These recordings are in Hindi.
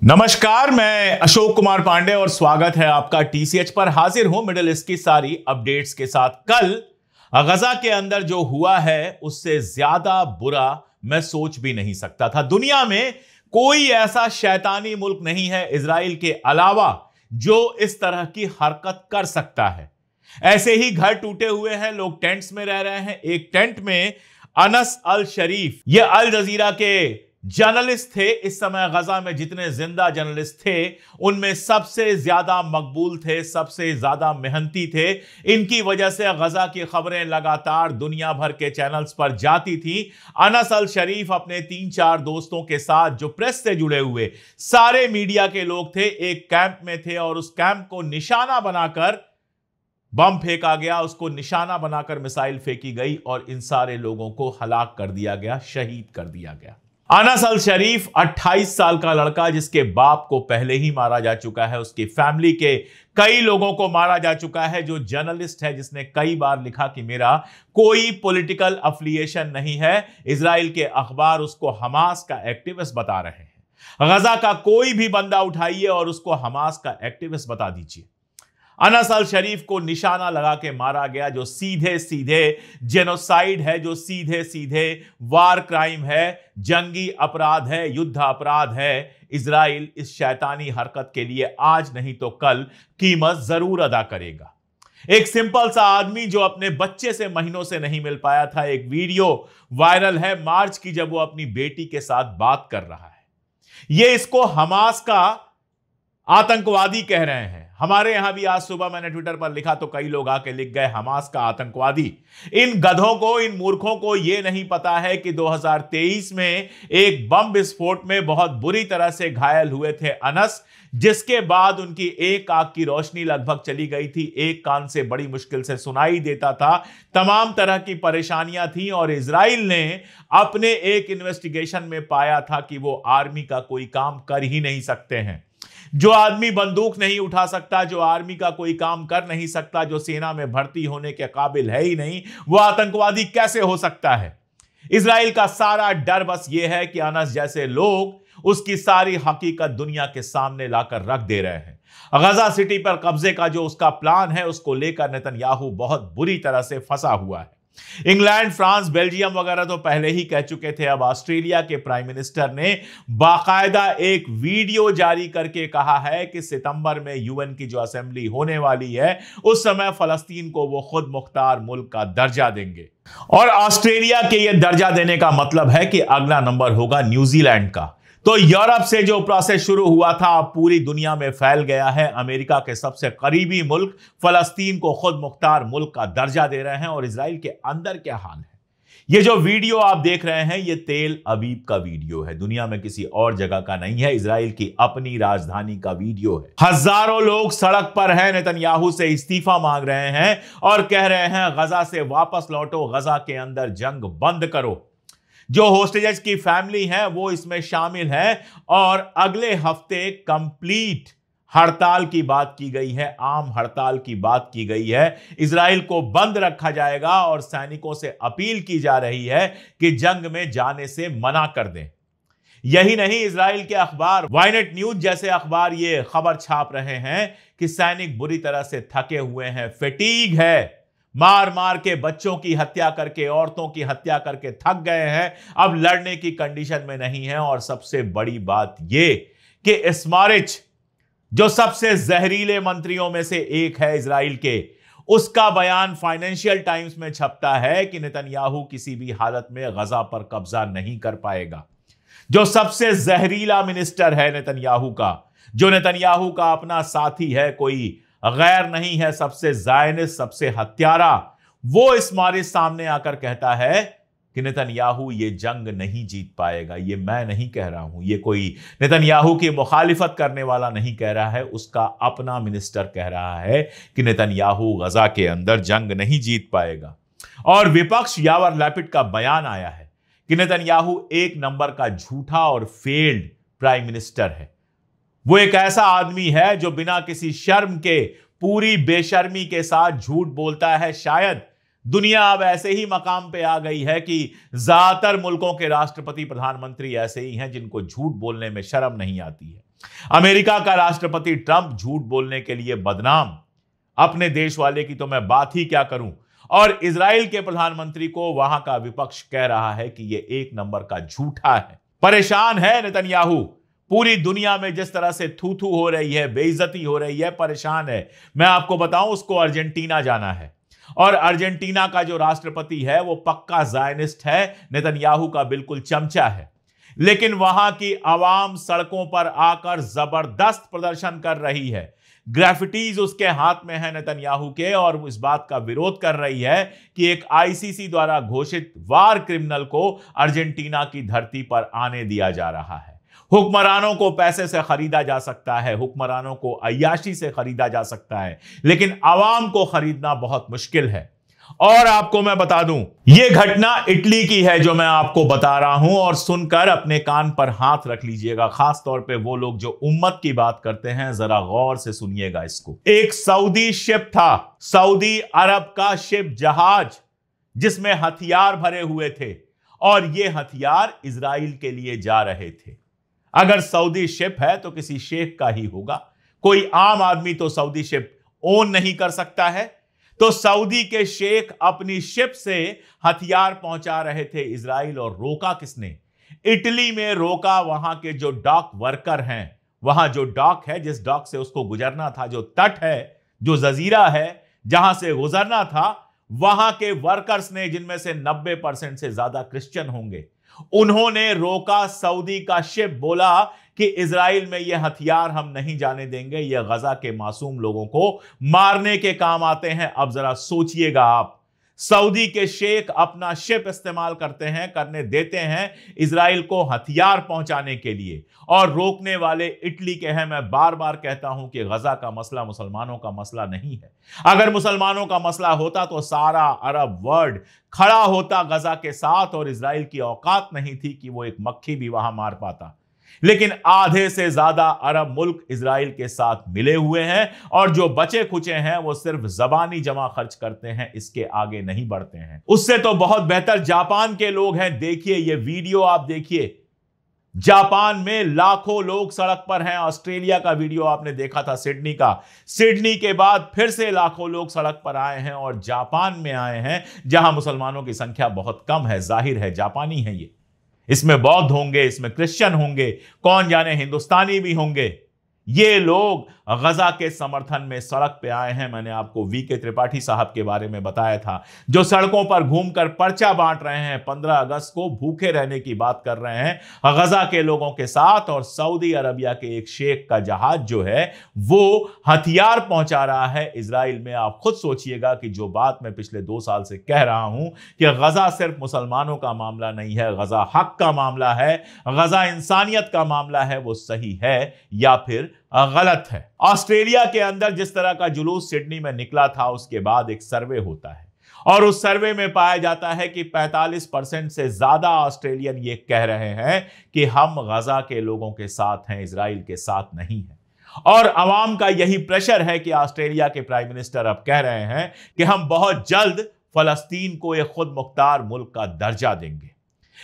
नमस्कार, मैं अशोक कुमार पांडे और स्वागत है आपका टीसीएच पर। हाजिर हूं मिडिल ईस्ट की सारी अपडेट्स के साथ। कल गजा के अंदर जो हुआ है उससे ज्यादा बुरा मैं सोच भी नहीं सकता था। दुनिया में कोई ऐसा शैतानी मुल्क नहीं है इजराइल के अलावा जो इस तरह की हरकत कर सकता है। ऐसे ही घर टूटे हुए हैं, लोग टेंट्स में रह रहे हैं। एक टेंट में अनस अल शरीफ, ये अल जजीरा के जर्नलिस्ट थे। इस समय गजा में जितने जिंदा जर्नलिस्ट थे उनमें सबसे ज्यादा मकबूल थे, सबसे ज्यादा मेहनती थे। इनकी वजह से गजा की खबरें लगातार दुनिया भर के चैनल्स पर जाती थी। अनस अल शरीफ अपने 3-4 दोस्तों के साथ, जो प्रेस से जुड़े हुए सारे मीडिया के लोग थे, एक कैंप में थे और उस कैंप को निशाना बनाकर बम फेंका गया, उसको निशाना बनाकर मिसाइल फेंकी गई और इन सारे लोगों को हलाक कर दिया गया, शहीद कर दिया गया। अनस अल शरीफ 28 साल का लड़का, जिसके बाप को पहले ही मारा जा चुका है, उसकी फैमिली के कई लोगों को मारा जा चुका है, जो जर्नलिस्ट है, जिसने कई बार लिखा कि मेरा कोई पॉलिटिकल अफिलिएशन नहीं है। इजराइल के अखबार उसको हमास का एक्टिविस्ट बता रहे हैं। गजा का कोई भी बंदा उठाइए और उसको हमास का एक्टिविस्ट बता दीजिए। अनस अल शरीफ को निशाना लगा के मारा गया, जो सीधे सीधे जेनोसाइड है, जो सीधे सीधे वार क्राइम है, जंगी अपराध है, युद्ध अपराध है। इजराइल इस शैतानी हरकत के लिए आज नहीं तो कल कीमत जरूर अदा करेगा। एक सिंपल सा आदमी जो अपने बच्चे से महीनों से नहीं मिल पाया था, एक वीडियो वायरल है मार्च की, जब वो अपनी बेटी के साथ बात कर रहा है। ये इसको हमास का आतंकवादी कह रहे हैं। हमारे यहां भी आज सुबह मैंने ट्विटर पर लिखा तो कई लोग आके लिख गए हमास का आतंकवादी। इन गधों को, इन मूर्खों को यह नहीं पता है कि 2023 में एक बम विस्फोट में बहुत बुरी तरह से घायल हुए थे अनस, जिसके बाद उनकी एक आंख की रोशनी लगभग चली गई थी, एक कान से बड़ी मुश्किल से सुनाई देता था, तमाम तरह की परेशानियां थी। और इजराइल ने अपने एक इन्वेस्टिगेशन में पाया था कि वो आर्मी का कोई काम कर ही नहीं सकते हैं। जो आदमी बंदूक नहीं उठा सकता, जो आर्मी का कोई काम कर नहीं सकता, जो सेना में भर्ती होने के काबिल है ही नहीं, वो आतंकवादी कैसे हो सकता है? इजराइल का सारा डर बस ये है कि अनस जैसे लोग उसकी सारी हकीकत दुनिया के सामने लाकर रख दे रहे हैं। गजा सिटी पर कब्जे का जो उसका प्लान है, उसको लेकर नेतन्याहू बहुत बुरी तरह से फंसा हुआ है। इंग्लैंड, फ्रांस, बेल्जियम वगैरह तो पहले ही कह चुके थे। अब ऑस्ट्रेलिया के प्राइम मिनिस्टर ने बाकायदा एक वीडियो जारी करके कहा है कि सितंबर में यूएन की जो असेंबली होने वाली है, उस समय फलस्तीन को वो खुद मुख्तार मुल्क का दर्जा देंगे। और ऑस्ट्रेलिया के ये दर्जा देने का मतलब है कि अगला नंबर होगा न्यूजीलैंड का। तो यूरोप से जो प्रोसेस शुरू हुआ था अब पूरी दुनिया में फैल गया है। अमेरिका के सबसे करीबी मुल्क फलस्तीन को खुद मुख्तार मुल्क का दर्जा दे रहे हैं। और इजराइल के अंदर क्या हाल है? ये जो वीडियो आप देख रहे हैं, ये तेल अवीव का वीडियो है, दुनिया में किसी और जगह का नहीं है, इजराइल की अपनी राजधानी का वीडियो है। हजारों लोग सड़क पर हैं, नेतन्याहू से इस्तीफा मांग रहे हैं और कह रहे हैं गजा से वापस लौटो, गजा के अंदर जंग बंद करो। जो होस्टेजेस की फैमिली है वो इसमें शामिल है और अगले हफ्ते कंप्लीट हड़ताल की बात की गई है, आम हड़ताल की बात की गई है। इजराइल को बंद रखा जाएगा और सैनिकों से अपील की जा रही है कि जंग में जाने से मना कर दें। यही नहीं, इजराइल के अखबार, वाइनेट न्यूज जैसे अखबार ये खबर छाप रहे हैं कि सैनिक बुरी तरह से थके हुए हैं, फैटीग है, मार मार के बच्चों की हत्या करके, औरतों की हत्या करके थक गए हैं, अब लड़ने की कंडीशन में नहीं है। और सबसे बड़ी बात यह कि इस्मारिच, जो सबसे जहरीले मंत्रियों में से एक है इजराइल के, उसका बयान फाइनेंशियल टाइम्स में छपता है कि नेतन्याहू किसी भी हालत में गजा पर कब्जा नहीं कर पाएगा। जो सबसे जहरीला मिनिस्टर है नेतन्याहू का, जो नेतन्याहू का अपना साथी है, कोई गैर नहीं है, सबसे ज़ायनिस्ट, सबसे हत्यारा, वो इस्मारिच सामने आकर कहता है कि नेतन्याहू ये जंग नहीं जीत पाएगा। ये मैं नहीं कह रहा हूं, ये कोई नेतन्याहू की मुखालिफत करने वाला नहीं कह रहा है, उसका अपना मिनिस्टर कह रहा है कि नेतन्याहू गजा के अंदर जंग नहीं जीत पाएगा। और विपक्ष यावर लैपिड का बयान आया है कि नेतन्याहू एक नंबर का झूठा और फेल्ड प्राइम मिनिस्टर है। वो एक ऐसा आदमी है जो बिना किसी शर्म के, पूरी बेशर्मी के साथ झूठ बोलता है। शायद दुनिया अब ऐसे ही मकाम पे आ गई है कि ज्यादातर मुल्कों के राष्ट्रपति, प्रधानमंत्री ऐसे ही हैं जिनको झूठ बोलने में शर्म नहीं आती है। अमेरिका का राष्ट्रपति ट्रंप झूठ बोलने के लिए बदनाम, अपने देश वाले की तो मैं बात ही क्या करूं। और इजराइल के प्रधानमंत्री को वहां का विपक्ष कह रहा है कि यह एक नंबर का झूठा है। परेशान है नेतन्याहू, पूरी दुनिया में जिस तरह से थू थू हो रही है, बेइज्जती हो रही है, परेशान है। मैं आपको बताऊं, उसको अर्जेंटीना जाना है और अर्जेंटीना का जो राष्ट्रपति है वो पक्का ज़ायनिस्ट है, नेतन्याहू का बिल्कुल चमचा है। लेकिन वहां की आवाम सड़कों पर आकर जबरदस्त प्रदर्शन कर रही है। ग्राफिटीज उसके हाथ में है नेतन्याहू के, और इस बात का विरोध कर रही है कि एक आईसीसी द्वारा घोषित वार क्रिमिनल को अर्जेंटीना की धरती पर आने दिया जा रहा है। हुक्मरानों को पैसे से खरीदा जा सकता है, हुक्मरानों को अय्याशी से खरीदा जा सकता है, लेकिन आवाम को खरीदना बहुत मुश्किल है। और आपको मैं बता दूं, यह घटना इटली की है जो मैं आपको बता रहा हूं, और सुनकर अपने कान पर हाथ रख लीजिएगा। खास तौर पे वो लोग जो उम्मत की बात करते हैं, जरा गौर से सुनिएगा इसको। एक सऊदी शिप था, सऊदी अरब का शिप जहाज, जिसमें हथियार भरे हुए थे, और ये हथियार इजराइल के लिए जा रहे थे। अगर सऊदी शिप है तो किसी शेख का ही होगा, कोई आम आदमी तो सऊदी शिप ओन नहीं कर सकता है। तो सऊदी के शेख अपनी शिप से हथियार पहुंचा रहे थे इजराइल, और रोका किसने? इटली में रोका वहां के जो डॉक वर्कर हैं। वहां जो डॉक है, जिस डॉक से उसको गुजरना था, जो तट है, जो जजीरा है जहां से गुजरना था, वहां के वर्कर्स ने, जिनमें से 90% से ज्यादा क्रिश्चियन होंगे, उन्होंने रोका सऊदी का शिप। बोला कि इजराइल में ये हथियार हम नहीं जाने देंगे, ये गजा के मासूम लोगों को मारने के काम आते हैं। अब जरा सोचिएगा आप, सऊदी के शेख अपना शिप इस्तेमाल करने देते हैं इजराइल को हथियार पहुंचाने के लिए, और रोकने वाले इटली के हैं। मैं बार बार कहता हूं कि गजा का मसला मुसलमानों का मसला नहीं है। अगर मुसलमानों का मसला होता तो सारा अरब वर्ल्ड खड़ा होता गजा के साथ, और इजराइल की औकात नहीं थी कि वो एक मक्खी भी वहां मार पाता। लेकिन आधे से ज्यादा अरब मुल्क इजराइल के साथ मिले हुए हैं, और जो बचे खुचे हैं वो सिर्फ जबानी जमा खर्च करते हैं, इसके आगे नहीं बढ़ते हैं। उससे तो बहुत बेहतर जापान के लोग हैं। देखिए ये वीडियो, आप देखिए, जापान में लाखों लोग सड़क पर हैं। ऑस्ट्रेलिया का वीडियो आपने देखा था, सिडनी का। सिडनी के बाद फिर से लाखों लोग सड़क पर आए हैं, और जापान में आए हैं जहां मुसलमानों की संख्या बहुत कम है। जाहिर है जापानी है ये, इसमें बौद्ध होंगे, इसमें क्रिश्चियन होंगे, कौन जाने हिंदुस्तानी भी होंगे। ये लोग गजा के समर्थन में सड़क पे आए हैं। मैंने आपको वीके त्रिपाठी साहब के बारे में बताया था, जो सड़कों पर घूमकर पर्चा बांट रहे हैं, 15 अगस्त को भूखे रहने की बात कर रहे हैं गजा के लोगों के साथ। और सऊदी अरबिया के एक शेख का जहाज जो है वो हथियार पहुंचा रहा है इजराइल में। आप खुद सोचिएगा कि जो बात मैं पिछले 2 साल से कह रहा हूं कि गजा सिर्फ मुसलमानों का मामला नहीं है, गजा हक का मामला है, गजा इंसानियत का मामला है, वो सही है या फिर गलत है। ऑस्ट्रेलिया के अंदर जिस तरह का जुलूस सिडनी में निकला था, उसके बाद एक सर्वे होता है, और उस सर्वे में पाया जाता है कि 45% से ज्यादा ऑस्ट्रेलियन ये कह रहे हैं कि हम गजा के लोगों के साथ हैं, इजराइल के साथ नहीं है। और अवाम का यही प्रेशर है कि ऑस्ट्रेलिया के प्राइम मिनिस्टर अब कह रहे हैं कि हम बहुत जल्द फलस्तीन को एक खुद मुख्तार मुल्क का दर्जा देंगे।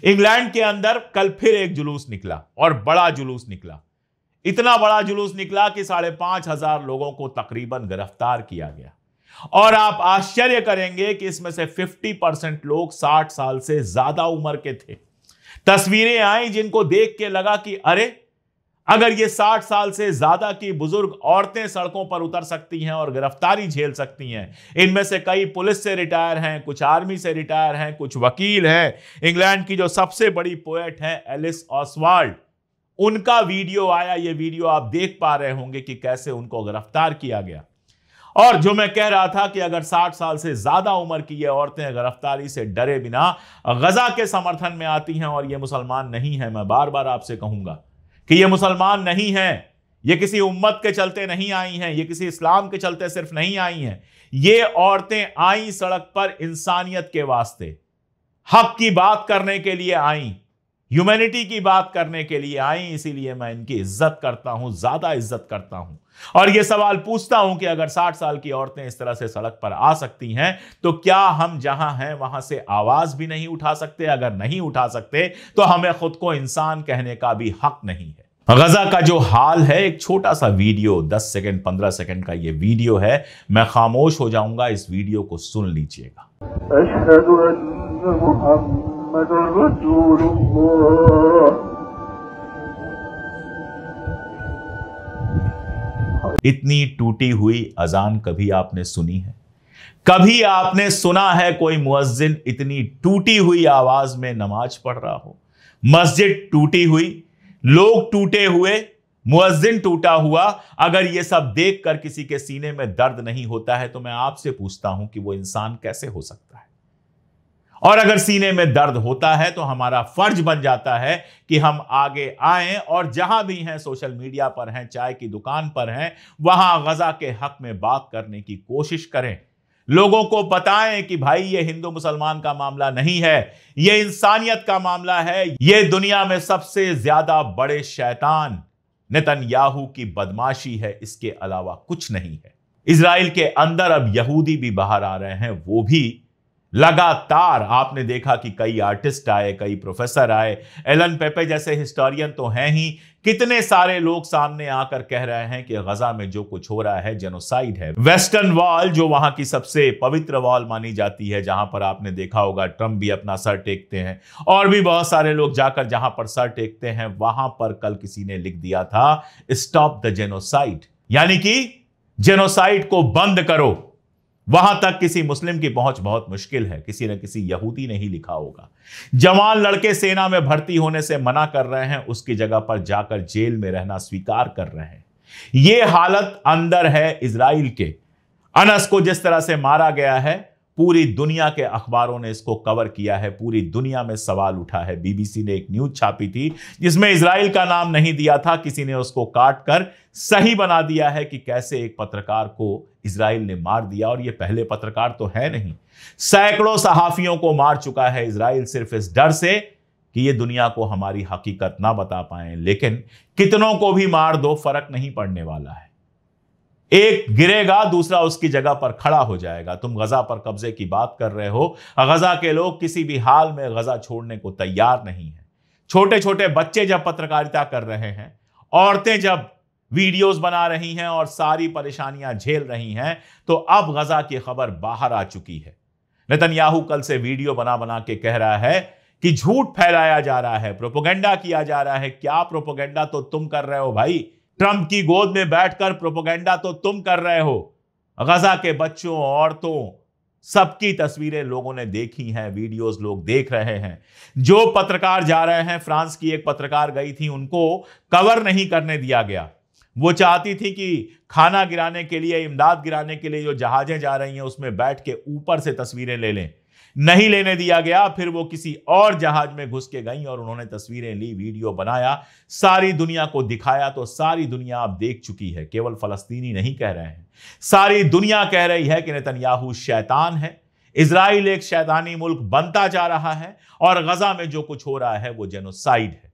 इंग्लैंड के अंदर कल फिर एक जुलूस निकला, और बड़ा जुलूस निकला। इतना बड़ा जुलूस निकला कि 5,500 लोगों को तकरीबन गिरफ्तार किया गया। और आप आश्चर्य करेंगे कि इसमें से 50% लोग 60 साल से ज्यादा उम्र के थे। तस्वीरें आई जिनको देख के लगा कि अरे, अगर ये 60 साल से ज्यादा की बुजुर्ग औरतें सड़कों पर उतर सकती हैं और गिरफ्तारी झेल सकती हैं, इनमें से कई पुलिस से रिटायर हैं, कुछ आर्मी से रिटायर हैं, कुछ वकील हैं। इंग्लैंड की जो सबसे बड़ी पोएट है एलिस ऑसवाल्ड, उनका वीडियो आया। ये वीडियो आप देख पा रहे होंगे कि कैसे उनको गिरफ्तार किया गया। और जो मैं कह रहा था कि अगर 60 साल से ज्यादा उम्र की ये औरतें गिरफ्तारी से डरे बिना गजा के समर्थन में आती हैं, और ये मुसलमान नहीं है, मैं बार बार आपसे कहूंगा कि ये मुसलमान नहीं है, ये किसी उम्मत के चलते नहीं आई हैं, ये किसी इस्लाम के चलते सिर्फ नहीं आई हैं। ये औरतें आई सड़क पर इंसानियत के वास्ते, हक की बात करने के लिए आई, ह्यूमैनिटी की बात करने के लिए आई। इसीलिए मैं इनकी इज्जत करता हूं, ज्यादा इज्जत करता हूं। और यह सवाल पूछता हूं कि अगर 60 साल की औरतें इस तरह से सड़क पर आ सकती हैं, तो क्या हम जहां हैं वहां से आवाज भी नहीं उठा सकते? अगर नहीं उठा सकते तो हमें खुद को इंसान कहने का भी हक नहीं है। गजा का जो हाल है, एक छोटा सा वीडियो 10 सेकंड 15 सेकंड का ये वीडियो है, मैं खामोश हो जाऊंगा, इस वीडियो को सुन लीजिएगा। अशहदु अन्ना मुहम्मदुर रसूलुल्लाह। इतनी टूटी हुई अजान कभी आपने सुनी है? कभी आपने सुना है कोई मुअज्जिन इतनी टूटी हुई आवाज में नमाज पढ़ रहा हो? मस्जिद टूटी हुई, लोग टूटे हुए, मुअज्जिन टूटा हुआ। अगर यह सब देखकर किसी के सीने में दर्द नहीं होता है तो मैं आपसे पूछता हूं कि वो इंसान कैसे हो सकता है? और अगर सीने में दर्द होता है तो हमारा फर्ज बन जाता है कि हम आगे आएं और जहां भी हैं, सोशल मीडिया पर हैं, चाय की दुकान पर हैं, वहां गजा के हक में बात करने की कोशिश करें। लोगों को बताएं कि भाई ये हिंदू मुसलमान का मामला नहीं है, ये इंसानियत का मामला है। ये दुनिया में सबसे ज्यादा बड़े शैतान नेतन्याहू की बदमाशी है, इसके अलावा कुछ नहीं है। इजराइल के अंदर अब यहूदी भी बाहर आ रहे हैं, वो भी लगातार। आपने देखा कि कई आर्टिस्ट आए, कई प्रोफेसर आए, एलन पेपे जैसे हिस्टोरियन तो हैं ही, कितने सारे लोग सामने आकर कह रहे हैं कि गजा में जो कुछ हो रहा है जेनोसाइड है। वेस्टर्न वॉल, जो वहां की सबसे पवित्र वॉल मानी जाती है, जहां पर आपने देखा होगा ट्रंप भी अपना सर टेकते हैं और भी बहुत सारे लोग जाकर जहां पर सर टेकते हैं, वहां पर कल किसी ने लिख दिया था स्टॉप द जेनोसाइड, यानी कि जेनोसाइड को बंद करो। वहां तक किसी मुस्लिम की पहुंच बहुत मुश्किल है, किसी न किसी यहूदी ने ही लिखा होगा। जवान लड़के सेना में भर्ती होने से मना कर रहे हैं, उसकी जगह पर जाकर जेल में रहना स्वीकार कर रहे हैं। यह हालत अंदर है इजराइल के। अनस को जिस तरह से मारा गया है, पूरी दुनिया के अखबारों ने इसको कवर किया है, पूरी दुनिया में सवाल उठा है। बीबीसी ने एक न्यूज छापी थी जिसमें इजराइल का नाम नहीं दिया था, किसी ने उसको काट कर सही बना दिया है कि कैसे एक पत्रकार को इजराइल ने मार दिया। और ये पहले पत्रकार तो है नहीं, सैकड़ों सहाफियों को मार चुका है इजराइल, सिर्फ इस डर से कि ये दुनिया को हमारी हकीकत ना बता पाए। लेकिन कितनों को भी मार दो, फर्क नहीं पड़ने वाला है। एक गिरेगा, दूसरा उसकी जगह पर खड़ा हो जाएगा। तुम गजा पर कब्जे की बात कर रहे हो, गजा के लोग किसी भी हाल में गजा छोड़ने को तैयार नहीं है। छोटे छोटे बच्चे जब पत्रकारिता कर रहे हैं, औरतें जब वीडियोस बना रही हैं और सारी परेशानियां झेल रही हैं, तो अब गजा की खबर बाहर आ चुकी है। नेतन्याहू कल से वीडियो बना बना के कह रहा है कि झूठ फैलाया जा रहा है, प्रोपेगेंडा किया जा रहा है। क्या प्रोपेगेंडा तो तुम कर रहे हो भाई, ट्रंप की गोद में बैठकर प्रोपेगेंडा तो तुम कर रहे हो। गजा के बच्चों, औरतों, सबकी तस्वीरें लोगों ने देखी हैं, वीडियोस लोग देख रहे हैं। जो पत्रकार जा रहे हैं, फ्रांस की एक पत्रकार गई थी, उनको कवर नहीं करने दिया गया। वो चाहती थी कि खाना गिराने के लिए, इमदाद गिराने के लिए जो जहाजें जा रही हैं उसमें बैठ के ऊपर से तस्वीरें ले लें, नहीं लेने दिया गया। फिर वो किसी और जहाज में घुस के गई और उन्होंने तस्वीरें ली, वीडियो बनाया, सारी दुनिया को दिखाया। तो सारी दुनिया अब देख चुकी है, केवल फलस्तीनी नहीं कह रहे हैं, सारी दुनिया कह रही है कि नेतन्याहू शैतान है, इजराइल एक शैतानी मुल्क बनता जा रहा है और गजा में जो कुछ हो रहा है वो जेनोसाइड है।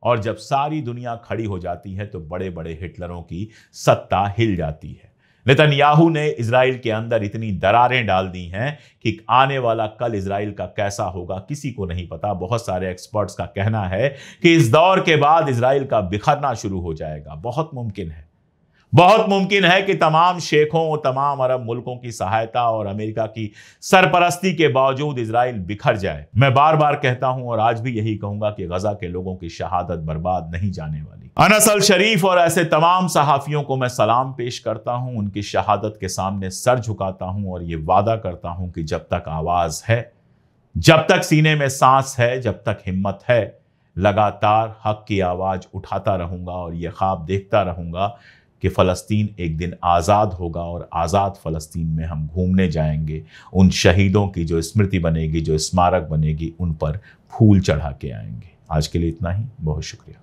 और जब सारी दुनिया खड़ी हो जाती है तो बड़े बड़े हिटलरों की सत्ता हिल जाती है। नेतन्याहू ने इजराइल के अंदर इतनी दरारें डाल दी हैं कि आने वाला कल इजराइल का कैसा होगा किसी को नहीं पता। बहुत सारे एक्सपर्ट्स का कहना है कि इस दौर के बाद इजराइल का बिखरना शुरू हो जाएगा। बहुत मुमकिन है कि तमाम शेखों, तमाम अरब मुल्कों की सहायता और अमेरिका की सरपरस्ती के बावजूद इजराइल बिखर जाए। मैं बार बार कहता हूं और आज भी यही कहूंगा कि गजा के लोगों की शहादत बर्बाद नहीं जाने वाली। अनस अल शरीफ और ऐसे तमाम सहाफियों को मैं सलाम पेश करता हूं, उनकी शहादत के सामने सर झुकाता हूं और ये वादा करता हूं कि जब तक आवाज है, जब तक सीने में सांस है, जब तक हिम्मत है, लगातार हक की आवाज उठाता रहूंगा और ये ख्वाब देखता रहूंगा कि फ़लस्तीन एक दिन आज़ाद होगा और आज़ाद फ़लस्तीन में हम घूमने जाएंगे। उन शहीदों की जो स्मृति बनेगी, जो स्मारक बनेगी, उन पर फूल चढ़ा के आएंगे। आज के लिए इतना ही, बहुत शुक्रिया।